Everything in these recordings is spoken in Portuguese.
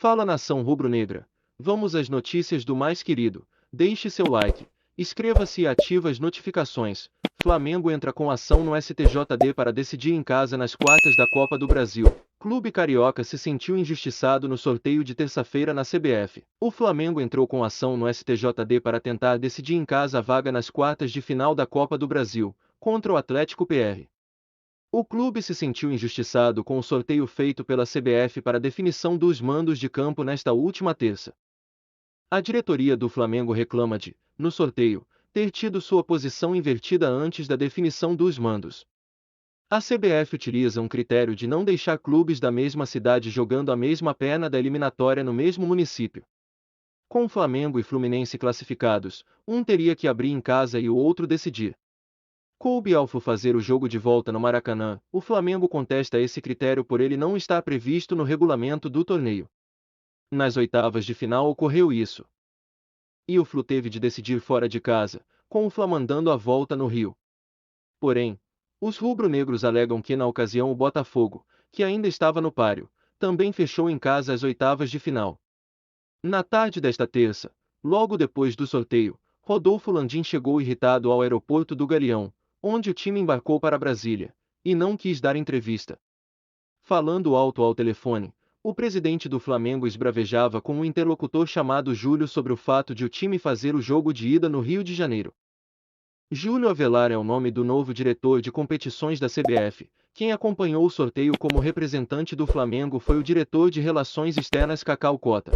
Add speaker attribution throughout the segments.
Speaker 1: Fala nação rubro-negra, vamos às notícias do mais querido, deixe seu like, inscreva-se e ative as notificações. Flamengo entra com ação no STJD para decidir em casa nas quartas da Copa do Brasil. Clube Carioca se sentiu injustiçado no sorteio de terça-feira na CBF. O Flamengo entrou com ação no STJD para tentar decidir em casa a vaga nas quartas de final da Copa do Brasil, contra o Atlético PR. O clube se sentiu injustiçado com o sorteio feito pela CBF para definição dos mandos de campo nesta última terça. A diretoria do Flamengo reclama de, no sorteio, ter tido sua posição invertida antes da definição dos mandos. A CBF utiliza um critério de não deixar clubes da mesma cidade jogando a mesma perna da eliminatória no mesmo município. Com Flamengo e Fluminense classificados, um teria que abrir em casa e o outro decidir. Coube ao Flu fazer o jogo de volta no Maracanã. O Flamengo contesta esse critério por ele não estar previsto no regulamento do torneio. Nas oitavas de final ocorreu isso. E o Flu teve de decidir fora de casa, com o Fla mandando a volta no Rio. Porém, os rubro-negros alegam que na ocasião o Botafogo, que ainda estava no páreo, também fechou em casa as oitavas de final. Na tarde desta terça, logo depois do sorteio, Rodolfo Landim chegou irritado ao aeroporto do Galeão, onde o time embarcou para Brasília, e não quis dar entrevista. Falando alto ao telefone, o presidente do Flamengo esbravejava com um interlocutor chamado Júlio sobre o fato de o time fazer o jogo de ida no Rio de Janeiro. Júlio Avelar é o nome do novo diretor de competições da CBF. Quem acompanhou o sorteio como representante do Flamengo foi o diretor de Relações Externas Cacau Cota.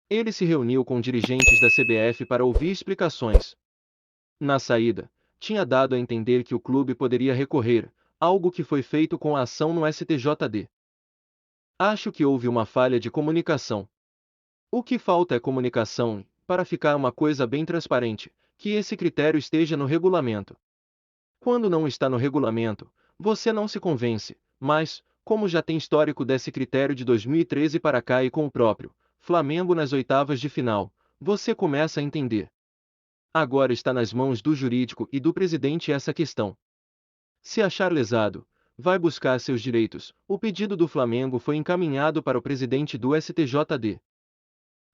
Speaker 1: Ele se reuniu com dirigentes da CBF para ouvir explicações. Na saída, tinha dado a entender que o clube poderia recorrer, algo que foi feito com a ação no STJD. Acho que houve uma falha de comunicação. O que falta é comunicação e, para ficar uma coisa bem transparente, que esse critério esteja no regulamento. Quando não está no regulamento, você não se convence, mas, como já tem histórico desse critério de 2013 para cá e com o próprio Flamengo nas oitavas de final, você começa a entender. Agora está nas mãos do jurídico e do presidente essa questão. Se achar lesado, vai buscar seus direitos. O pedido do Flamengo foi encaminhado para o presidente do STJD,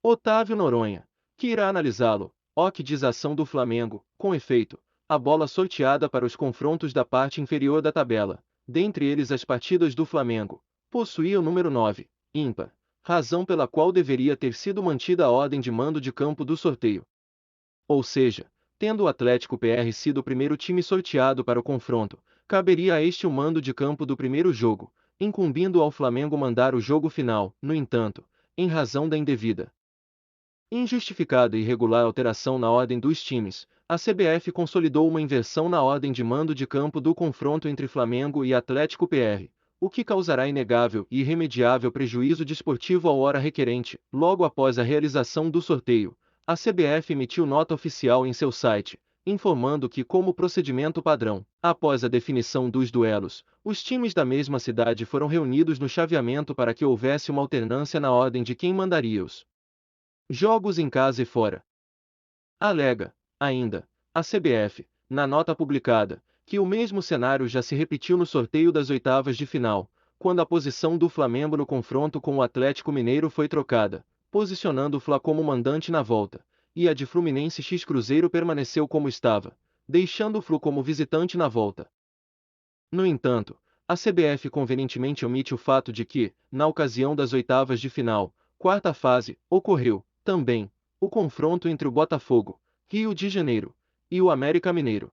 Speaker 1: Otávio Noronha, que irá analisá-lo. Ó que diz a ação do Flamengo, com efeito, a bola sorteada para os confrontos da parte inferior da tabela, dentre eles as partidas do Flamengo, possuía o número 9, ímpar, razão pela qual deveria ter sido mantida a ordem de mando de campo do sorteio. Ou seja, tendo o Atlético PR sido o primeiro time sorteado para o confronto, caberia a este o mando de campo do primeiro jogo, incumbindo ao Flamengo mandar o jogo final. No entanto, em razão da indevida, injustificada e irregular alteração na ordem dos times, a CBF consolidou uma inversão na ordem de mando de campo do confronto entre Flamengo e Atlético PR, o que causará inegável e irremediável prejuízo desportivo ao ora requerente. Logo após a realização do sorteio, a CBF emitiu nota oficial em seu site, informando que, como procedimento padrão, após a definição dos duelos, os times da mesma cidade foram reunidos no chaveamento para que houvesse uma alternância na ordem de quem mandaria os jogos em casa e fora. Alega, ainda, a CBF, na nota publicada, que o mesmo cenário já se repetiu no sorteio das oitavas de final, quando a posição do Flamengo no confronto com o Atlético Mineiro foi trocada, posicionando o Fla como mandante na volta, e a de Fluminense x Cruzeiro permaneceu como estava, deixando o Flu como visitante na volta. No entanto, a CBF convenientemente omite o fato de que, na ocasião das oitavas de final, quarta fase, ocorreu, também, o confronto entre o Botafogo, Rio de Janeiro, e o América Mineiro.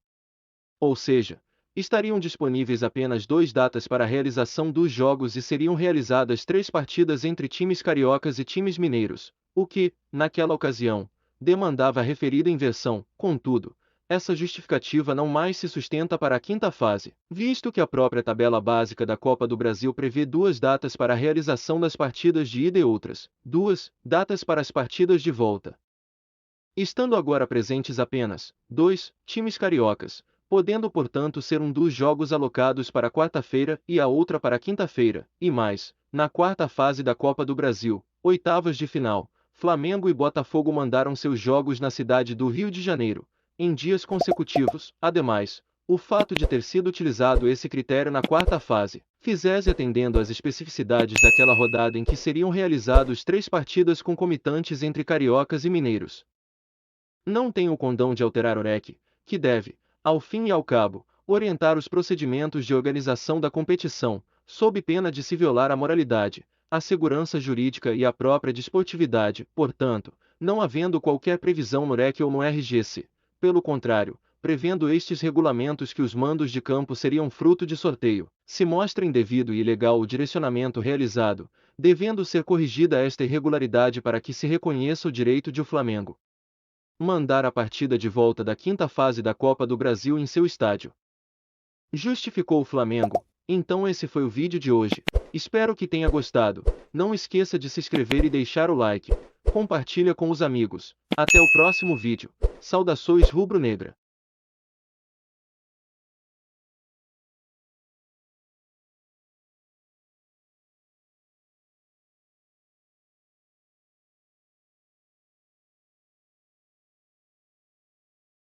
Speaker 1: Ou seja, estariam disponíveis apenas 2 datas para a realização dos jogos e seriam realizadas 3 partidas entre times cariocas e times mineiros, o que, naquela ocasião, demandava a referida inversão. Contudo, essa justificativa não mais se sustenta para a quinta fase, visto que a própria tabela básica da Copa do Brasil prevê 2 datas para a realização das partidas de ida e outras 2 datas para as partidas de volta. Estando agora presentes apenas 2 times cariocas, podendo portanto ser um dos jogos alocados para quarta-feira e a outra para quinta-feira, e mais, na quarta fase da Copa do Brasil, oitavas de final, Flamengo e Botafogo mandaram seus jogos na cidade do Rio de Janeiro, em dias consecutivos. Ademais, O fato de ter sido utilizado esse critério na quarta fase, fizesse atendendo às especificidades daquela rodada em que seriam realizados 3 partidas concomitantes entre cariocas e mineiros. Não tem o condão de alterar o REC, que deve, ao fim e ao cabo, orientar os procedimentos de organização da competição, sob pena de se violar a moralidade, a segurança jurídica e a própria desportividade, portanto, não havendo qualquer previsão no REC ou no RGC. Pelo contrário, prevendo estes regulamentos que os mandos de campo seriam fruto de sorteio, se mostra indevido e ilegal o direcionamento realizado, devendo ser corrigida esta irregularidade para que se reconheça o direito de o Flamengo mandar a partida de volta da quinta fase da Copa do Brasil em seu estádio. Justificou o Flamengo. Então esse foi o vídeo de hoje. Espero que tenha gostado. Não esqueça de se inscrever e deixar o like. Compartilha com os amigos. Até o próximo vídeo. Saudações rubro-negra.